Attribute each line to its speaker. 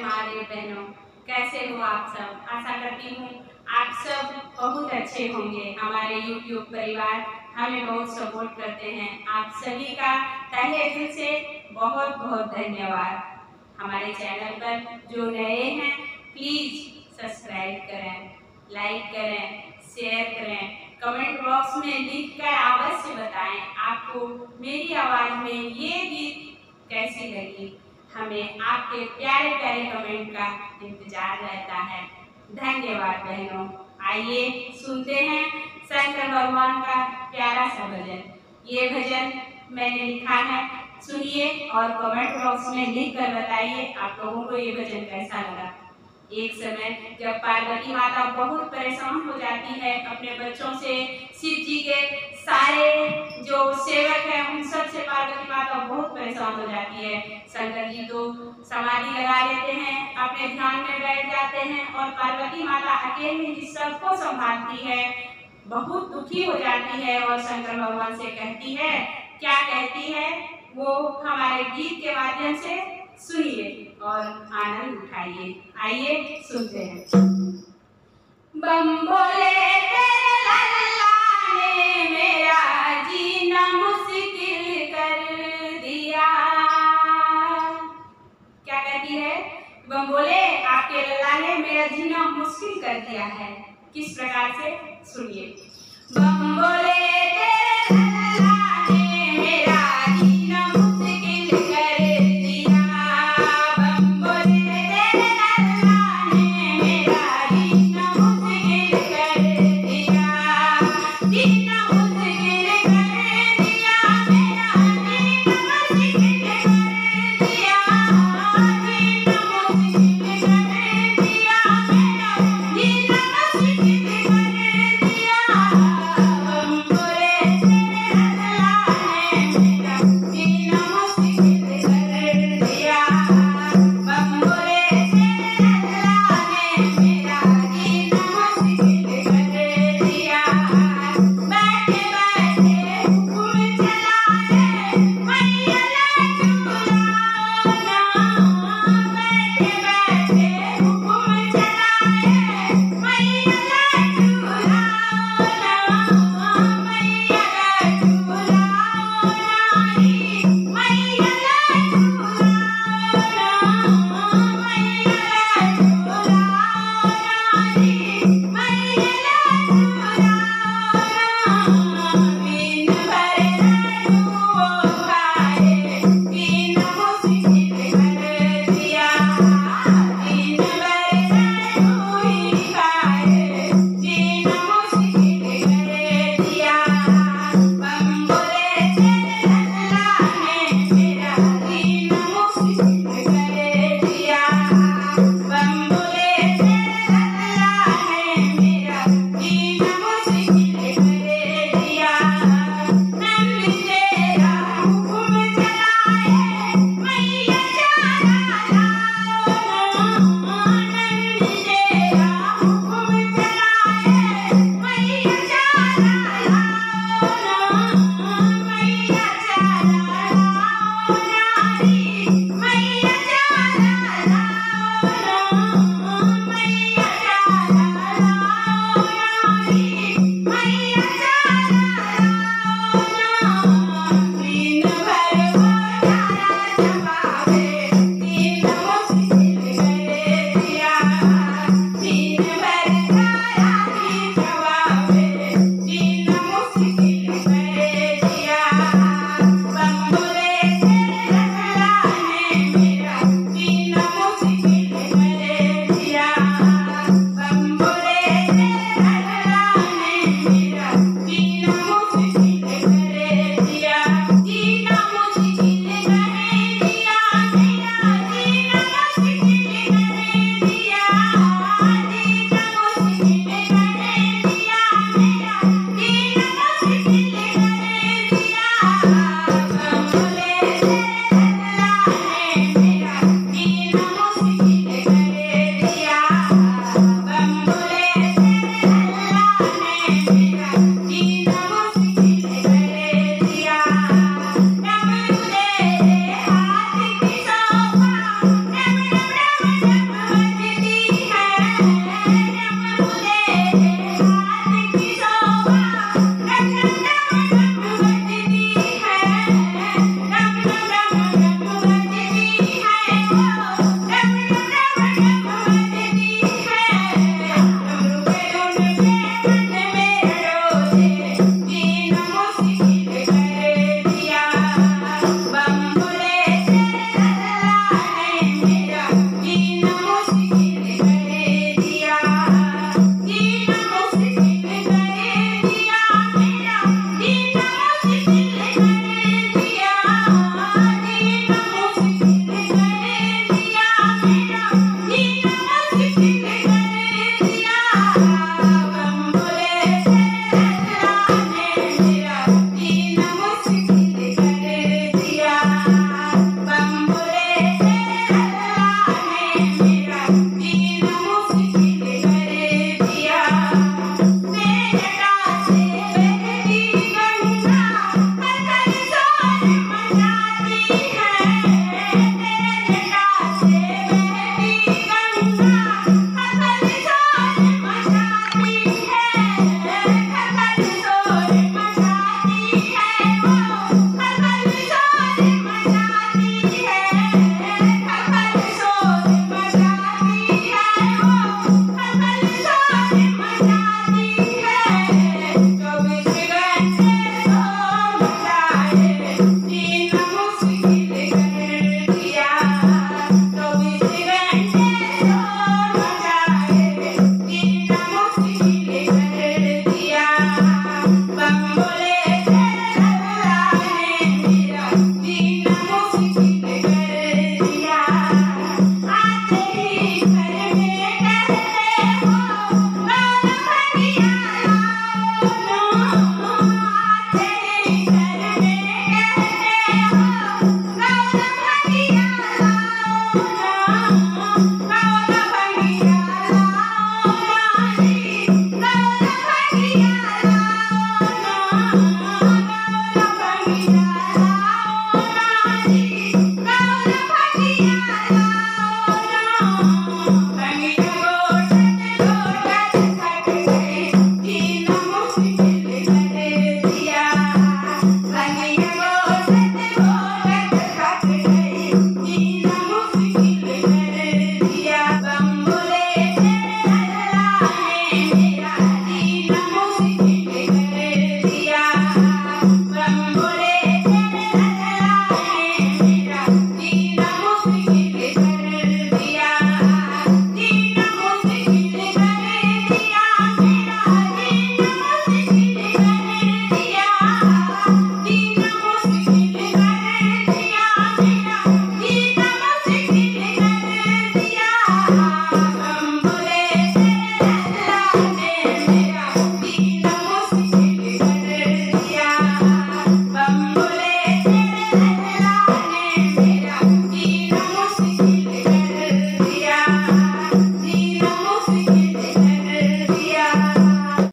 Speaker 1: हमारे बहनों, कैसे हो आप सब? आशा करती हूँ आप सब बहुत अच्छे होंगे। हमारे YouTube परिवार हमें बहुत सपोर्ट करते हैं। आप सभी का तहे दिल से बहुत बहुत धन्यवाद। हमारे चैनल पर जो नए हैं प्लीज सब्सक्राइब करें, लाइक करें, शेयर करें, कमेंट बॉक्स में लिखकर अवश्य बताएं आपको मेरी आवाज में ये गीत कैसी लगी। हमें आपके प्यारे प्यारे कमेंट का इंतजार रहता है। धन्यवाद बहनों। आइए सुनते हैं शंकर भगवान का प्यारा सा भजन। ये भजन मैंने लिखा है, सुनिए और कमेंट बॉक्स में लिख कर बताइए आप लोगों को ये भजन कैसा लगा। एक समय जब पार्वती माता बहुत परेशान हो जाती है अपने बच्चों से, शिव जी के सारे जो सेवक हैं उन सब से पार्वती माता बहुत परेशान हो जाती है। शंकर जी तो समाधि लगा लेते हैं, अपने ध्यान में बैठ जाते हैं और पार्वती माता अकेले ही सबको संभालती है। बहुत दुखी हो जाती है और शंकर भगवान से कहती है, क्या कहती है वो हमारे गीत के माध्यम से सुनिए और आनंद उठाइए। आइए सुनते हैं। बम बोले तेरे लल्ला ने मेरा जीना मुश्किल कर दिया। क्या कहती है? बम बोले आपके लल्ला ने मेरा जीना मुश्किल कर दिया है। किस प्रकार से? सुनिए। बम बोले